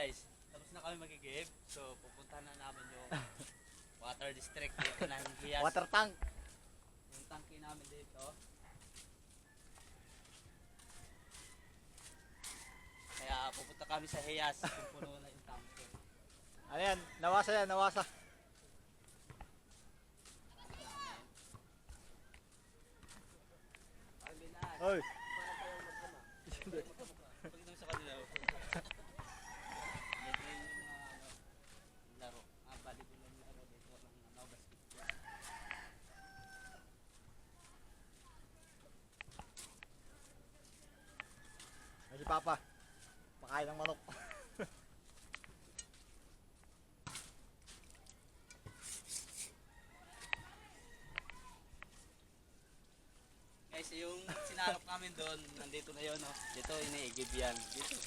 guys, tapos na kami magigib. So pupunta na namin yung water district dito ng Hiyas. Water tank. Yung tangke namin dito. Kaya pupunta kami sa Hiyas kung puno na yung tangke. Ano yan? Nawasa yan, nawasa. Oy. Pagkita sa kanila. Medyo yung mga laro. Volleyball ng laro dito ng basketball. Ay, si Papa. Pakain ng manok. Guys, yung sinarap namin doon, nandito na yun, no? Dito, iniigib yan. Dito yung